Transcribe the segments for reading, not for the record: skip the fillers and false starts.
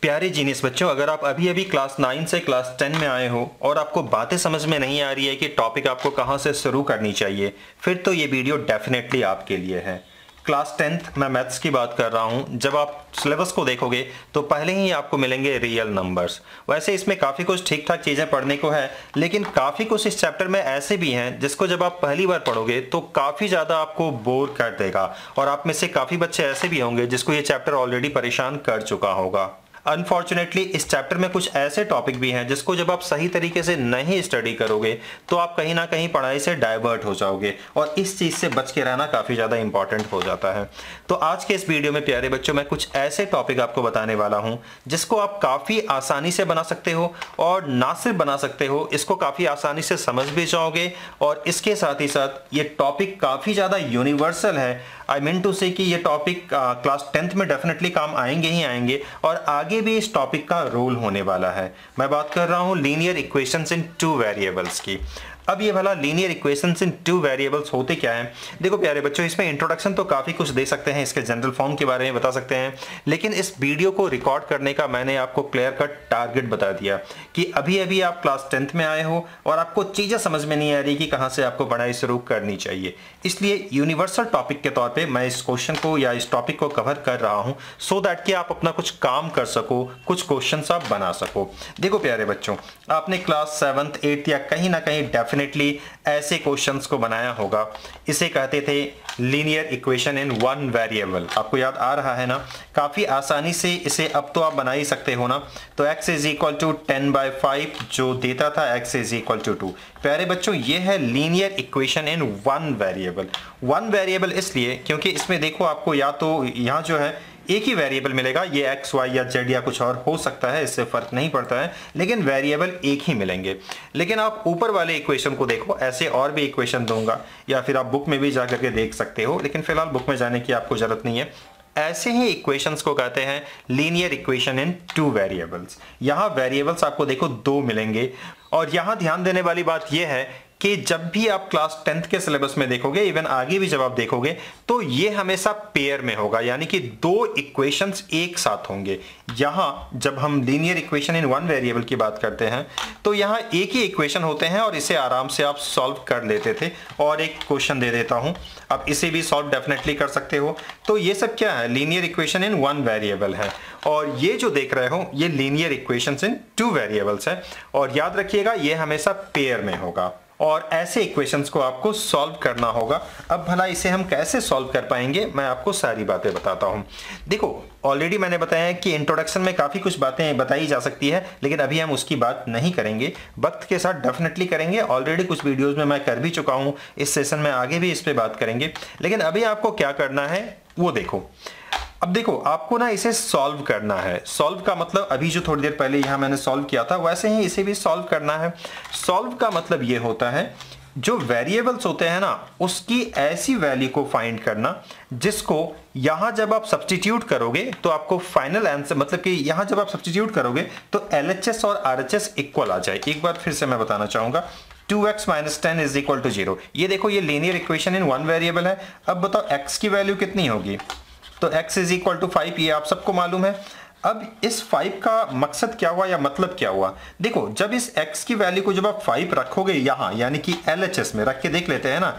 प्यारे जीनियस बच्चों, अगर आप अभी अभी क्लास 9 से क्लास 10 में आए हो और आपको बातें समझ में नहीं आ रही है कि टॉपिक आपको कहां से शुरू करनी चाहिए, फिर तो ये वीडियो डेफिनेटली आपके लिए है। क्लास 10th मैं मैथ्स की बात कर रहा हूं। जब आप सिलेबस को देखोगे तो पहले ही आपको मिलेंगे रियल नंबर्स। वैसे इसमें काफ़ी कुछ ठीक ठाक चीज़ें पढ़ने को है, लेकिन काफ़ी कुछ इस चैप्टर में ऐसे भी हैं जिसको जब आप पहली बार पढ़ोगे तो काफ़ी ज़्यादा आपको बोर कर देगा, और आप में से काफ़ी बच्चे ऐसे भी होंगे जिसको ये चैप्टर ऑलरेडी परेशान कर चुका होगा। अनफॉर्चुनेटली इस चैप्टर में कुछ ऐसे टॉपिक भी हैं जिसको जब आप सही तरीके से नहीं स्टडी करोगे तो आप कहीं ना कहीं पढ़ाई से डाइवर्ट हो जाओगे, और इस चीज़ से बच के रहना काफ़ी ज़्यादा इंपॉर्टेंट हो जाता है। तो आज के इस वीडियो में प्यारे बच्चों मैं कुछ ऐसे टॉपिक आपको बताने वाला हूं जिसको आप काफ़ी आसानी से बना सकते हो, और ना सिर्फ बना सकते हो, इसको काफ़ी आसानी से समझ भी जाओगे। और इसके साथ ही साथ ये टॉपिक काफ़ी ज़्यादा यूनिवर्सल है। आई मीन टू से कि ये टॉपिक क्लास 10th में डेफिनेटली काम आएंगे ही आएंगे, और आगे भी इस टॉपिक का रोल होने वाला है। मैं बात कर रहा हूं लीनियर इक्वेशंस इन 2 वेरिएबल्स की। अब ये भला लीनियर इक्वेशंस इन 2 वेरिएबल्स होते क्या हैं? देखो प्यारे बच्चों, इसमें इंट्रोडक्शन तो काफ़ी कुछ दे सकते हैं, इसके जनरल फॉर्म के बारे में बता सकते हैं, लेकिन इस वीडियो को रिकॉर्ड करने का मैंने आपको क्लियर कट टारगेट बता दिया कि अभी अभी आप क्लास 10th में आए हो और आपको चीज़ें समझ में नहीं आ रही कि कहाँ से आपको पढ़ाई शुरू करनी चाहिए। इसलिए यूनिवर्सल टॉपिक के तौर पर मैं इस क्वेश्चन को या इस टॉपिक को कवर कर रहा हूँ, सो दैट कि आप अपना कुछ काम कर सको, कुछ क्वेश्चन आप बना सको। देखो प्यारे बच्चों, आपने क्लास 7th 8th या कहीं ना कहीं डेफिनेटली ऐसे क्वेश्चंस को बनाया होगा। इसे कहते थे लीनियर इक्वेशन इन 1 वेरिएबल। आपको याद आ रहा है ना? काफी आसानी से इसे अब तो आप बना ही सकते हो ना। तो x इज इक्वल टू 10/5 जो देता था x इज इक्वल टू 2। प्यारे बच्चों, ये है linear equation in 1 variable. 1 variable इसलिए क्योंकि इसमें देखो आपको या तो यहाँ जो है एक ही वेरिएबल मिलेगा, ये एक्स वाई या जेड या कुछ और हो सकता है, इससे फर्क नहीं पड़ता है, लेकिन वेरिएबल एक ही मिलेंगे। लेकिन आप ऊपर वाले इक्वेशन को देखो, ऐसे और भी इक्वेशन दूंगा, या फिर आप बुक में भी जाकर के देख सकते हो, लेकिन फिलहाल बुक में जाने की आपको जरूरत नहीं है। ऐसे ही इक्वेशंस को कहते हैं लीनियर इक्वेशन इन 2 वेरिएबल्स। यहां वेरिएबल्स आपको देखो 2 मिलेंगे, और यहां ध्यान देने वाली बात यह है कि जब भी आप क्लास 10th के सिलेबस में देखोगे, इवन आगे भी जब आप देखोगे, तो ये हमेशा पेयर में होगा, यानी कि 2 इक्वेशंस एक साथ होंगे। यहां जब हम लीनियर इक्वेशन इन 1 वेरिएबल की बात करते हैं तो यहां एक ही इक्वेशन होते हैं, और इसे आराम से आप सॉल्व कर लेते थे। और एक क्वेश्चन दे देता हूं, आप इसे भी सॉल्व डेफिनेटली कर सकते हो। तो ये सब क्या है? लीनियर इक्वेशन इन 1 वेरिएबल है, और ये जो देख रहे हो ये लीनियर इक्वेशंस इन 2 वेरिएबल्स है। और याद रखिएगा ये हमेशा पेयर में होगा, और ऐसे इक्वेशंस को आपको सॉल्व करना होगा। अब भला इसे हम कैसे सॉल्व कर पाएंगे, मैं आपको सारी बातें बताता हूं। देखो, ऑलरेडी मैंने बताया कि इंट्रोडक्शन में काफ़ी कुछ बातें बताई जा सकती है, लेकिन अभी हम उसकी बात नहीं करेंगे, वक्त के साथ डेफिनेटली करेंगे। ऑलरेडी कुछ वीडियोज़ में मैं कर भी चुका हूँ, इस सेशन में आगे भी इस पर बात करेंगे, लेकिन अभी आपको क्या करना है वो देखो। अब देखो, आपको ना इसे सॉल्व करना है। सॉल्व का मतलब अभी जो थोड़ी देर पहले यहां मैंने सॉल्व किया था, वैसे ही इसे भी सॉल्व करना है। सॉल्व का मतलब ये होता है जो वेरिएबल्स होते हैं ना, उसकी ऐसी वैल्यू को फाइंड करना जिसको यहां जब आप सब्स्टिट्यूट करोगे तो आपको फाइनल आंसर, मतलब कि यहां जब आप सब्स्टिट्यूट करोगे तो LHS और RHS इक्वल आ जाए। एक बार फिर से मैं बताना चाहूंगा, 2x - 10 इज इक्वल टू 0। ये देखो, ये लीनियर इक्वेशन इन 1 वेरिएबल है। अब बताओ x की वैल्यू कितनी होगी? तो x इज इक्वल टू 5, ये आप सबको मालूम है। अब इस 5 का मकसद क्या हुआ या मतलब क्या हुआ? देखो, जब इस x की वैल्यू को जब आप 5 रखोगे यहां, यानी कि LHS में रख के देख लेते हैं ना,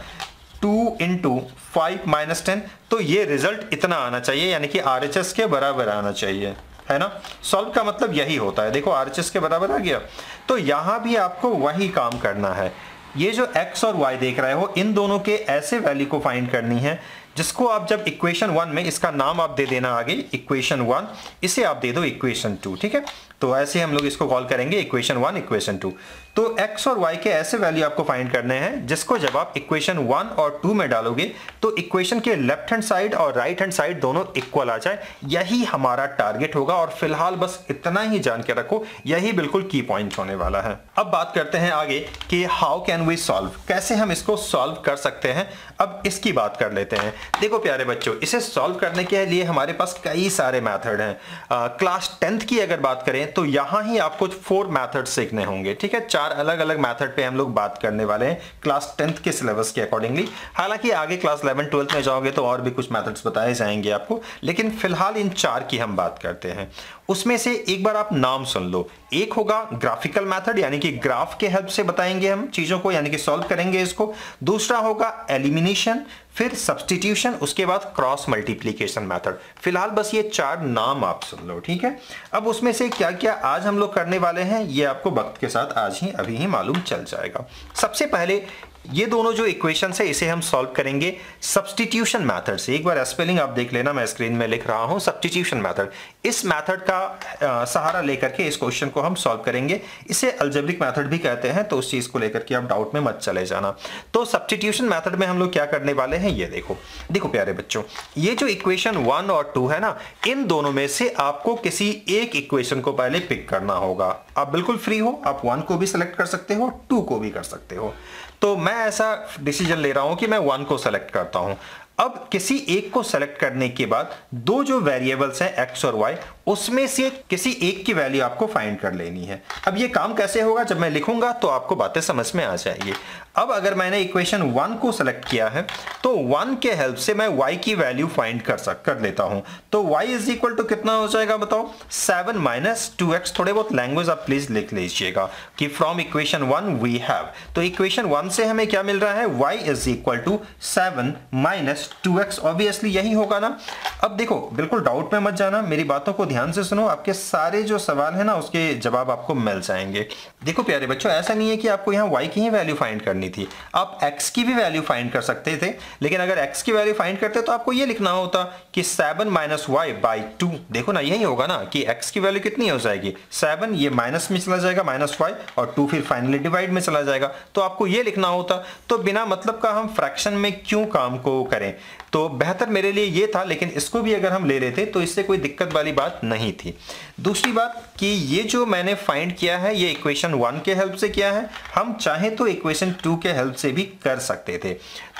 2 × 5 - 10, तो ये रिजल्ट इतना आना चाहिए, यानी कि RHS के बराबर आना चाहिए, है ना। सॉल्व का मतलब यही होता है। देखो, RHS के बराबर आ गया, तो यहां भी आपको वही काम करना है। ये जो x और y देख रहे हो, इन दोनों के ऐसे वैल्यू को फाइंड करनी है जिसको आप जब इक्वेशन 1 में, इसका नाम आप दे देना आगे इक्वेशन 1, इसे आप दे दो इक्वेशन 2, ठीक है। तो ऐसे हम लोग इसको कॉल करेंगे इक्वेशन 1 इक्वेशन 2। तो x और y के ऐसे वैल्यू आपको फाइंड करने हैं जिसको जब आप इक्वेशन 1 और 2 में डालोगे तो इक्वेशन के लेफ्ट हैंड साइड और राइट हैंड साइड दोनों इक्वल आ जाए। यही हमारा टारगेट होगा, और फिलहाल बस इतना ही जान के रखो, यही बिल्कुल की पॉइंट होने वाला है। अब बात करते हैं आगे कि हाउ कैन वी सॉल्व, कैसे हम इसको सॉल्व कर सकते हैं। अब इसकी बात कर लेते हैं। देखो प्यारे बच्चों, इसे सॉल्व करने के लिए हमारे पास कई सारे मेथड हैं। क्लास 10th की अगर बात करें तो यहां ही आपको 4 मेथड सीखने होंगे, ठीक है। 4 अलग अलग मेथड पे हम लोग बात करने वाले हैं क्लास 10th के सिलेबस के अकॉर्डिंगली। हालांकि आगे क्लास 11 12th में जाओगे तो और भी कुछ मेथड्स बताए जाएंगे आपको, लेकिन फिलहाल इन 4 की हम बात करते हैं। उसमें से एक बार आप नाम सुन लो। एक होगा ग्राफिकल मेथड, यानी कि ग्राफ के हेल्प से बताएंगे हम चीजों को, यानी कि सॉल्व करेंगे इसको। दूसरा होगा एलिमिनेशन, फिर सब्स्टिट्यूशन, उसके बाद क्रॉस मल्टीप्लीकेशन मेथड। फिलहाल बस ये 4 नाम आप सुन लो, ठीक है। अब उसमें से क्या क्या आज हम लोग करने वाले हैं ये आपको वक्त के साथ आज ही अभी ही मालूम चल जाएगा। सबसे पहले ये दोनों जो इक्वेशन है इसे हम सॉल्व करेंगे सब्स्टिट्यूशन मेथड से। एक बार स्पेलिंग आप देख लेना, मैं स्क्रीन में लिख रहा हूं सब्स्टिट्यूशन मेथड। इस मेथड का सहारा लेकर के इस क्वेश्चन को हम सॉल्व करेंगे। इसे अलजेब्रिक मेथड भी कहते हैं, तो उस चीज को लेकर के आप डाउट में मत चले जाना। तो सब्स्टिट्यूशन मेथड में हम लोग क्या करने वाले हैं ये देखो प्यारे बच्चों, ये जो इक्वेशन 1 और 2 है ना, इन दोनों में से आपको किसी एक इक्वेशन को पहले पिक करना होगा। आप बिल्कुल फ्री हो, आप 1 को भी सिलेक्ट कर सकते हो, 2 को भी कर सकते हो। तो मैं ऐसा डिसीजन ले रहा हूं कि मैं 1 को सेलेक्ट करता हूं। अब किसी एक को सेलेक्ट करने के बाद दो जो वेरिएबल्स हैं x और y, उसमें से किसी एक की वैल्यू आपको फाइंड कर लेनी है। अब ये काम कैसे होगा, जब मैं लिखूंगा तो आपको बातें समझ में आ जाएगी। अब अगर मैंने इक्वेशन 1 को सेलेक्ट किया है तो 1 के हेल्प से मैं y की वैल्यू फाइंड कर लेता हूं। तो y इज इक्वल टू कितना हो जाएगा बताओ, 7 माइनस 2x। थोड़े बहुत लैंग्वेज आप प्लीज लिख लीजिएगा कि फ्रॉम इक्वेशन 1 वी हैव। तो इक्वेशन 1 से हमें क्या मिल रहा है, y is equal to 7 minus 2x। Obviously यही होगा ना। अब देखो बिल्कुल डाउट में मत जाना, मेरी बातों को ध्यान से सुनो, आपके सारे जो सवाल है ना उसके जवाब आपको मिल जाएंगे। देखो प्यारे बच्चों, ऐसा नहीं है कि आपको यहाँ y की ही वैल्यू फाइंड करनी थी, आप x की भी वैल्यू फाइंड कर सकते थे। लेकिन अगर x की वैल्यू फाइंड करते तो आपको ये लिखना होता कि 7 माइनस वाई बाई 2। देखो ना यही होगा ना कि x की वैल्यू कितनी हो जाएगी, 7, ये माइनस में चला जाएगा माइनस वाई, और 2 फिर फाइनली डिवाइड में चला जाएगा। तो आपको ये लिखना होता। तो बिना मतलब का हम फ्रैक्शन में क्यों काम को करें, तो बेहतर मेरे लिए ये था। लेकिन इसको भी अगर हम ले लेते तो इससे कोई दिक्कत वाली बात नहीं थी। दूसरी बात कि ये जो मैंने फाइंड किया है ये इक्वेशन 1 के हेल्प से किया है, हम चाहे तो इक्वेशन 2 के हेल्प से भी कर सकते थे।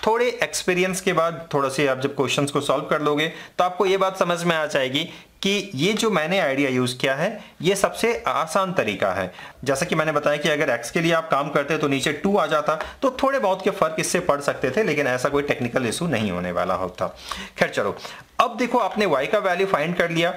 थोड़े एक्सपीरियंस के बाद, थोड़ा से आप जब क्वेश्चंस को सॉल्व कर लोगे तो आपको ये बात समझ में आ जाएगी कि ये जो मैंने आइडिया यूज किया है ये सबसे आसान तरीका है। जैसा कि मैंने बताया कि अगर x के लिए आप काम करते तो नीचे 2 आ जाता, तो थोड़े बहुत के फर्क इससे पड़ सकते थे, लेकिन ऐसा कोई टेक्निकल इशू नहीं होने वाला होता। खैर चलो, अब देखो आपने y का वैल्यू फाइंड कर लिया।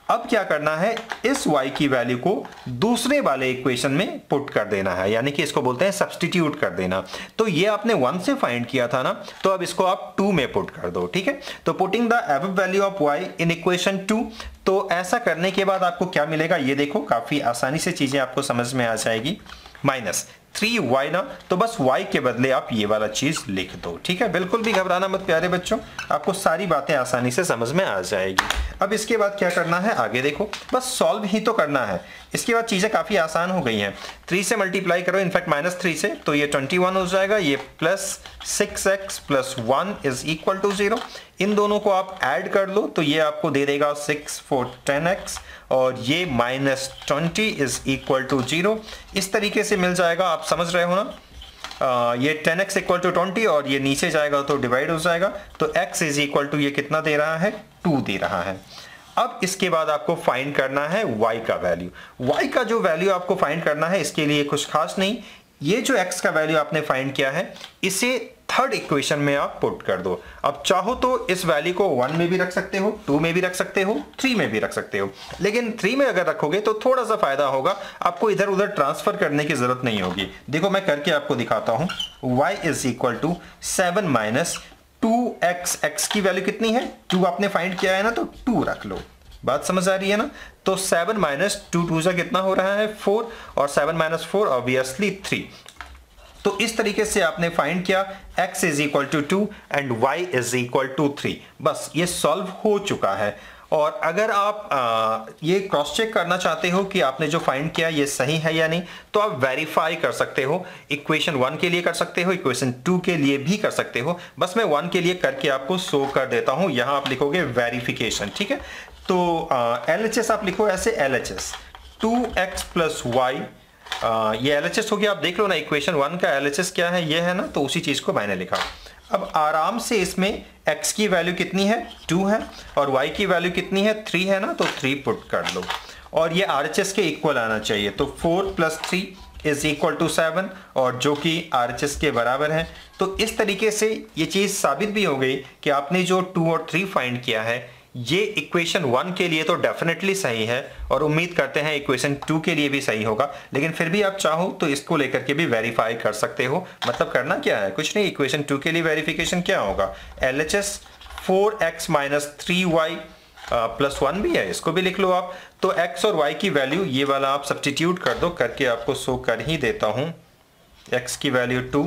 अब क्या करना है, इस y की वैल्यू को दूसरे वाले इक्वेशन में पुट कर देना है, यानी कि इसको बोलते हैं सब्स्टिट्यूट कर देना। तो ये आपने 1 से फाइंड किया था ना, तो अब इसको आप 2 में पुट कर दो, ठीक है। तो putting the above value of y in equation 2। तो ऐसा करने के बाद आपको क्या मिलेगा ये देखो, काफी आसानी से चीजें आपको समझ में आ जाएगी। माइनस 3y ना, तो बस y के बदले आप ये वाला चीज लिख दो, ठीक है। बिल्कुल भी घबराना मत प्यारे बच्चों, आपको सारी बातें आसानी से समझ में आ जाएगी। अब इसके बाद क्या करना है आगे देखो, बस सॉल्व ही तो करना है। इसके बाद चीजें काफी आसान हो गई हैं। 3 से मल्टीप्लाई करो, इनफैक्ट माइनस 3 से, तो ये 21 हो जाएगा। ये plus 6x plus 1 is equal to 0। इन दोनों को आप ऐड कर लो तो ये आपको दे देगा 6 4 10x, और ये माइनस 20 इज इक्वल टू 0। इस तरीके से मिल जाएगा, आप समझ रहे हो ना। ये 10x इक्वल टू 20, और ये नीचे जाएगा तो डिवाइड हो जाएगा। तो x इज इक्वल टू ये कितना दे रहा है, 2 दे रहा है। अब इसके बाद आपको फाइंड करना है y का वैल्यू। y का जो वैल्यू आपको फाइंड करना है, इसके लिए कुछ खास नहीं, ये जो x का वैल्यू आपने फाइंड किया है इसे थर्ड इक्वेशन में आप पुट कर दो। अब चाहो तो इस वैल्यू को 1 में भी रख सकते हो, 2 में भी रख सकते हो, 3 में भी रख सकते हो। लेकिन 3 में अगर रखोगे तो थोड़ा सा फायदा होगा, आपको इधर उधर ट्रांसफर करने की जरूरत नहीं होगी। देखो मैं करके आपको दिखाता हूं। y is equal to 7 minus 2x। x की वैल्यू कितनी है, 2 आपने फाइंड किया है ना, तो 2 रख लो। बात समझ आ रही है ना। तो 7 माइनस 2 से कितना हो रहा है, 4, और 7 माइनस 4 ऑब्वियसली 3। तो इस तरीके से आपने फाइंड किया x is equal to 2 and y is equal to 3। बस ये सॉल्व हो चुका है। और अगर आप ये क्रॉस चेक करना चाहते हो कि आपने जो फाइंड किया ये सही है या नहीं, तो आप वेरीफाई कर सकते हो। इक्वेशन 1 के लिए कर सकते हो, इक्वेशन 2 के लिए भी कर सकते हो। बस मैं 1 के लिए करके आपको शो कर देता हूं। यहां आप लिखोगे वेरिफिकेशन, ठीक है। तो LHS आप लिखो ऐसे, LHS 2x प्लस वाई, ये LHS हो गया। आप देख लो ना इक्वेशन 1 का LHS क्या है, ये है ना, तो उसी चीज को मैंने लिखा। अब आराम से इसमें x की वैल्यू कितनी है, 2 है, और y की वैल्यू कितनी है, 3 है ना, तो 3 पुट कर लो। और ये RHS के इक्वल आना चाहिए। तो 4 प्लस 3 इज इक्वल टू 7, और जो कि RHS के बराबर है। तो इस तरीके से ये चीज साबित भी हो गई कि आपने जो 2 और 3 फाइंड किया है ये इक्वेशन 1 के लिए तो डेफिनेटली सही है और उम्मीद करते हैं इक्वेशन 2 के लिए भी सही होगा, लेकिन फिर भी आप चाहो तो इसको लेकर के भी वेरीफाई कर सकते हो। मतलब करना क्या है, कुछ नहीं, इक्वेशन 2 के लिए वेरिफिकेशन क्या होगा, LHS 4x minus 3y plus 1 भी है, इसको भी लिख लो आप। तो x और y की वैल्यू ये वाला आप सब्सटीट्यूट कर दो, करके आपको शो कर ही देता हूं। x की वैल्यू 2,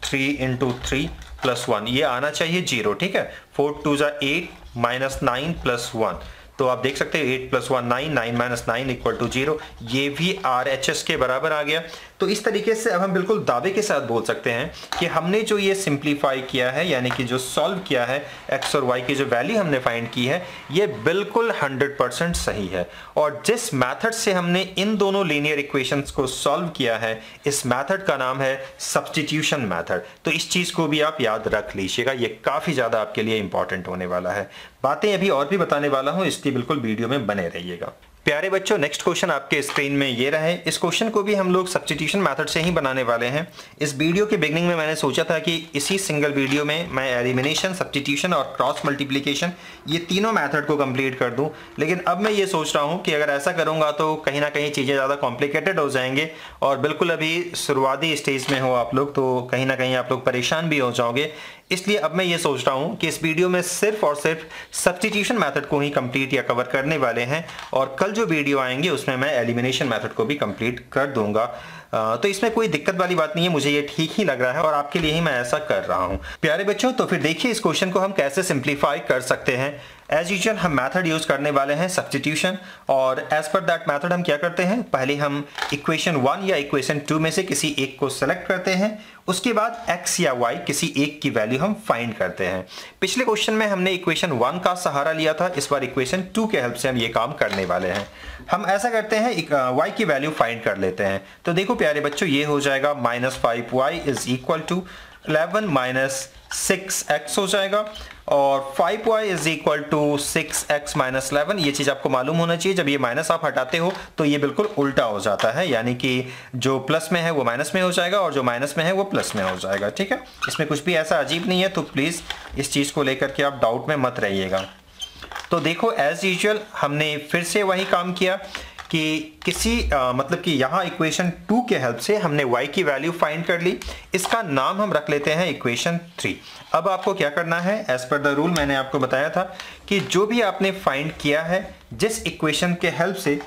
3 इंटू 3 प्लस 1, ये आना चाहिए 0, ठीक है। 4 2 जा 8 माइनस 9 प्लस 1, तो आप देख सकते हैं 8 प्लस 1 9, 9 माइनस 9 इक्वल टू 0, ये भी RHS के बराबर आ गया। तो इस तरीके से अब हम बिल्कुल दावे के साथ बोल सकते हैं कि हमने जो ये सिंप्लीफाई किया है, यानी कि जो सॉल्व किया है, x और y की जो वैल्यू हमने फाइंड की है, ये बिल्कुल 100% सही है। और जिस मेथड से हमने इन दोनों लीनियर इक्वेशंस को सॉल्व किया है, इस मेथड का नाम है सब्स्टिट्यूशन मेथड। तो इस चीज को भी आप याद रख लीजिएगा, ये काफी ज्यादा आपके लिए इंपॉर्टेंट होने वाला है। बातें अभी और भी बताने वाला हूं, इसलिए बिल्कुल वीडियो में बने रहिएगा। प्यारे बच्चों, नेक्स्ट क्वेश्चन आपके स्क्रीन में ये रहे। इस क्वेश्चन को भी हम लोग सब्स्टिट्यूशन मेथड से ही बनाने वाले हैं। इस वीडियो के बिगनिंग में मैंने सोचा था कि इसी सिंगल वीडियो में मैं एलिमिनेशन, सब्स्टिट्यूशन और क्रॉस मल्टीप्लिकेशन, ये तीनों मेथड को कंप्लीट कर दूं, लेकिन अब मैं ये सोच रहा हूं कि अगर ऐसा करूंगा तो कहीं ना कहीं चीज़ें ज़्यादा कॉम्प्लिकेटेड हो जाएंगे और बिल्कुल अभी शुरुआती स्टेज में हो आप लोग, तो कहीं ना कहीं आप लोग परेशान भी हो जाओगे। इसलिए अब मैं ये सोच रहा हूं कि इस वीडियो में सिर्फ और सिर्फ सब्स्टिट्यूशन मेथड को ही कंप्लीट या कवर करने वाले हैं, और कल जो वीडियो आएंगे उसमें मैं एलिमिनेशन मेथड को भी कंप्लीट कर दूंगा। तो इसमें कोई दिक्कत वाली बात नहीं है, मुझे ये ठीक ही लग रहा है और आपके लिए ही मैं ऐसा कर रहा हूं। प्यारे बच्चों, तो फिर देखिए इस क्वेश्चन को हम कैसे सिंप्लीफाई कर सकते हैं। एज यूजुअल हम मेथड यूज करने वाले हैं सब्स्टिट्यूशन, और एज पर दैट मेथड हम क्या करते हैं, पहले हम इक्वेशन 1 या इक्वेशन 2 में से किसी एक को सेलेक्ट करते हैं, उसके बाद x या y किसी एक की वैल्यू हम फाइंड करते हैं। पिछले क्वेश्चन में हमने इक्वेशन 1 का सहारा लिया था, इस बार इक्वेशन 2 के हेल्प से हम ये काम करने वाले हैं। हम ऐसा करते हैं, y की वैल्यू फाइंड कर लेते हैं। तो देखो प्यारे बच्चों, ये हो जाएगा -5y is equal to 11 minus 6x हो जाएगा, और 5y is equal to 6x minus 11। ये चीज आपको मालूम होना चाहिए, जब ये माइनस आप हटाते हो तो ये बिल्कुल उल्टा हो जाता है, यानी कि जो प्लस में है वो माइनस में हो जाएगा और जो माइनस में है वो प्लस में हो जाएगा, ठीक है। इसमें कुछ भी ऐसा अजीब नहीं है, तो प्लीज इस चीज को लेकर के आप डाउट में मत रहिएगा। तो देखो एज यूजुअल हमने फिर से वही काम किया कि मतलब कि यहाँ इक्वेशन 2 के हेल्प से हमने y की वैल्यू फाइंड कर ली। इसका नाम हम रख लेते हैं इक्वेशन 3। अब आपको क्या करना है, एज पर द रूल मैंने आपको बताया था कि जो भी आपने फाइंड किया है जिस इक्वेशन के हेल्प से,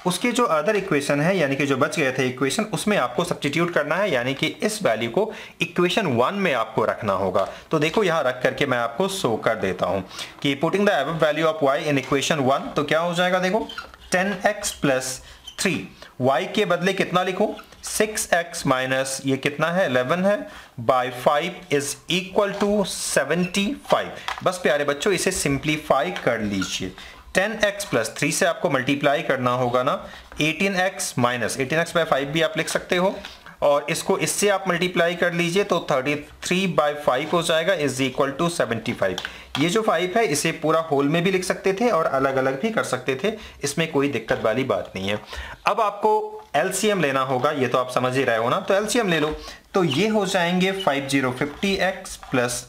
उसके जो अदर इक्वेशन है, यानी कि जो बच गए थे इक्वेशन, उसमें आपको सब्स्टिट्यूट करना है, यानी कि इस वैल्यू को इक्वेशन 1 में आपको रखना होगा। तो देखो यहाँ रख करके मैं आपको शो कर देता हूँ कि putting the above value of y in equation 1, तो क्या हो जाएगा, देखो 10x प्लस 3, y के बदले कितना लिखूं, 6x माइनस ये कितना है 11 है, बाय 5 इज इक्वल टू 75। बस प्यारे बच्चों इसे सिंप्लीफाई कर लीजिए। 10x प्लस 3 से आपको मल्टीप्लाई करना होगा ना, 18x माइनस 18x बाय 5 भी आप लिख सकते हो, और इसको इससे आप मल्टीप्लाई कर लीजिए तो 33 बाय 5 हो जाएगा इज इक्वल टू 75। ये जो 5 है इसे पूरा होल में भी लिख सकते थे और अलग अलग भी कर सकते थे, इसमें कोई दिक्कत वाली बात नहीं है। अब आपको एलसीएम लेना होगा, ये तो आप समझ ही रहे हो ना, तो एलसीएम ले लो। तो ये हो जाएंगे 5050x plus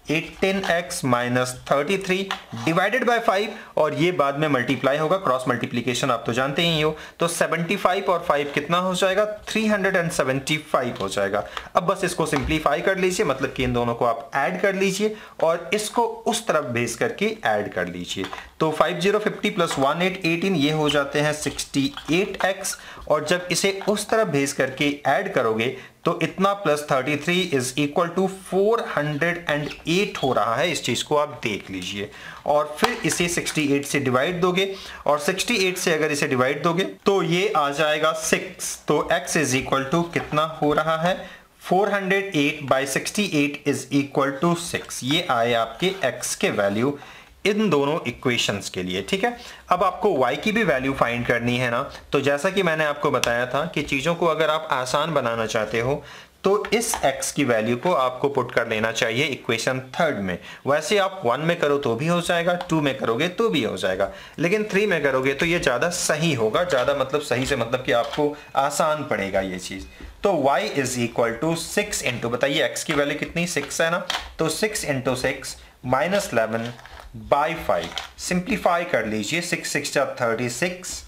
18x minus 33 divided by 5, और ये बाद में मल्टीप्लाई होगा, क्रॉस मल्टीप्लीकेशन आप तो जानते ही हो। तो 75 और 5 कितना हो जाएगा, 375 हो जाएगा। अब बस इसको सिंप्लीफाई कर लीजिए, मतलब कि इन दोनों को आप ऐड कर लीजिए और इसको उस तरफ भेज करके ऐड कर लीजिए। तो 5050 प्लस 1818 ये हो जाते हैं 68x, और जब इसे उस तरफ भेज करके ऐड करोगे तो इतना प्लस 33 इज इक्वल टू 408 हो रहा है। इस चीज को आप देख लीजिए, और फिर इसे 68 से डिवाइड दोगे, और 68 से अगर इसे डिवाइड दोगे तो ये आ जाएगा 6। तो x इज इक्वल टू कितना हो रहा है, 408 बाई 68 इज इक्वल टू 6। ये आए आपके x के वैल्यू इन दोनों इक्वेशंस के लिए, ठीक है। अब आपको y की भी वैल्यू फाइंड करनी है ना, तो जैसा कि मैंने आपको बताया था कि चीजों को अगर आप आसान बनाना चाहते हो तो इस x की वैल्यू को आपको पुट कर लेना चाहिए इक्वेशन 3 में। वैसे आप 1 में करो तो भी हो जाएगा, 2 में करोगे तो भी हो जाएगा, लेकिन 3 में करोगे तो ये ज्यादा सही होगा। ज्यादा मतलब सही से मतलब कि आपको आसान पड़ेगा ये चीज। तो y is equal to 6 into, बताइए x की वैल्यू कितनी, 6 है ना, तो 6 इंटू 6 माइनस 11 बाई 5, सिंप्लीफाई कर लीजिए, 6 6 36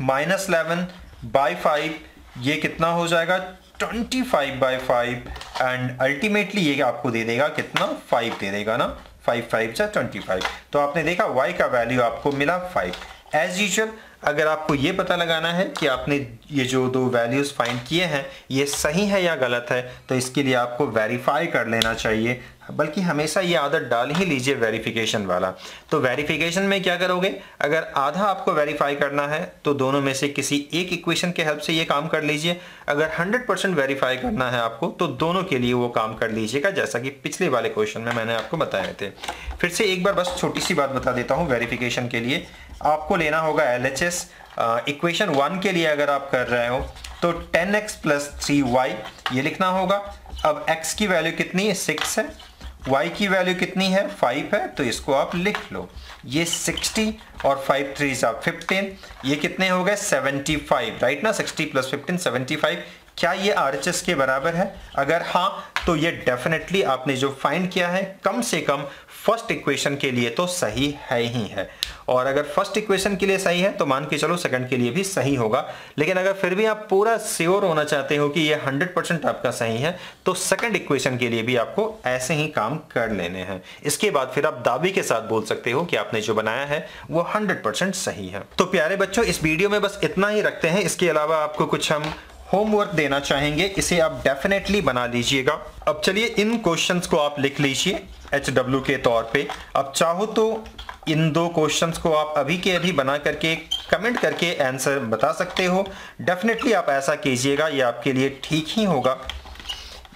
माइनस 11 बाई 5, ये कितना हो जाएगा 25 बाई 5 एंड अल्टीमेटली ये आपको दे देगा कितना 5 दे देगा ना, 5 5 जा 25। तो आपने देखा y का वैल्यू आपको मिला 5। एज यूजुअल अगर आपको ये पता लगाना है कि आपने ये जो दो वैल्यूज फाइंड किए हैं ये सही है या गलत है, तो इसके लिए आपको वेरीफाई कर लेना चाहिए, बल्कि हमेशा ये आदत डाल ही लीजिए वेरिफिकेशन वाला। तो वेरिफिकेशन में क्या करोगे, अगर आधा आपको वेरीफाई करना है तो दोनों में से किसी एक इक्वेशन के हेल्प से ये काम कर लीजिए। अगर 100% वेरीफाई करना है आपको तो दोनों के लिए वो काम कर लीजिएगा, जैसा कि पिछले वाले क्वेश्चन में मैंने आपको बताए थे। फिर से एक बार बस छोटी सी बात बता देता हूँ। वेरिफिकेशन के लिए आपको लेना होगा LHS। इक्वेशन 1 के लिए अगर आप कर रहे हो तो 10x प्लस 3y ये लिखना होगा। अब x की वैल्यू कितनी है 6 है, y की वैल्यू कितनी है 5 है, तो इसको आप लिख लो। ये 60 और 5 3 15, ये कितने हो गए 75, राइट ना। 60 प्लस 15 75। क्या ये RHS के बराबर है? अगर हाँ तो ये डेफिनेटली आपने जो फाइंड किया है कम से कम फर्स्ट इक्वेशन के लिए तो सही है ही है, और अगर फर्स्ट इक्वेशन के लिए सही है तो मान के चलो सेकंड के लिए भी सही होगा। लेकिन अगर फिर भी आप पूरा श्योर होना चाहते हो कि ये 100% आपका सही है तो सेकंड इक्वेशन के लिए भी आपको ऐसे ही काम कर लेने हैं। इसके बाद फिर आप दावे के साथ बोल सकते हो कि आपने जो बनाया है वो 100% सही है। तो प्यारे बच्चों इस वीडियो में बस इतना ही रखते हैं। इसके अलावा आपको कुछ हम होमवर्क देना चाहेंगे, इसे आप डेफिनेटली बना लीजिएगा। अब चलिए इन क्वेश्चंस को आप लिख लीजिए HW के तौर पे। अब चाहो तो इन दो क्वेश्चंस को आप अभी के अभी बना करके कमेंट करके आंसर बता सकते हो। डेफिनेटली आप ऐसा कीजिएगा, ये आपके लिए ठीक ही होगा।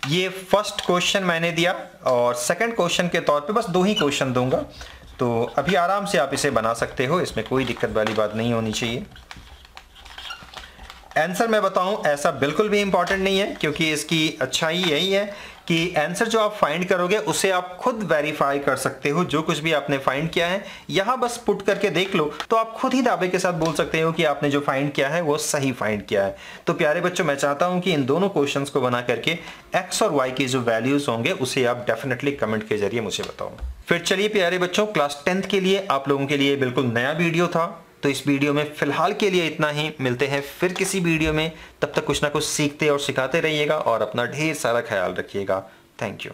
ये फर्स्ट क्वेश्चन मैंने दिया और सेकंड क्वेश्चन के तौर पे बस 2 ही क्वेश्चन दूंगा, तो अभी आराम से आप इसे बना सकते हो, इसमें कोई दिक्कत वाली बात नहीं होनी चाहिए। आंसर मैं बताऊं ऐसा बिल्कुल भी इंपॉर्टेंट नहीं है, क्योंकि इसकी अच्छाई यही है कि आंसर जो आप फाइंड करोगे उसे आप खुद वेरीफाई कर सकते हो। जो कुछ भी आपने फाइंड किया है यहाँ बस पुट करके देख लो, तो आप खुद ही दावे के साथ बोल सकते हो कि आपने जो फाइंड किया है वो सही फाइंड किया है। तो प्यारे बच्चों मैं चाहता हूं कि इन दोनों क्वेश्चंस को बना करके x और y की जो वैल्यूज होंगे उसे आप डेफिनेटली कमेंट के जरिए मुझे बताओ। फिर चलिए प्यारे बच्चों क्लास 10th के लिए आप लोगों के लिए बिल्कुल नया वीडियो था, तो इस वीडियो में फिलहाल के लिए इतना ही। मिलते हैं फिर किसी वीडियो में, तब तक कुछ ना कुछ सीखते और सिखाते रहिएगा और अपना ढेर सारा ख्याल रखिएगा। Thank you.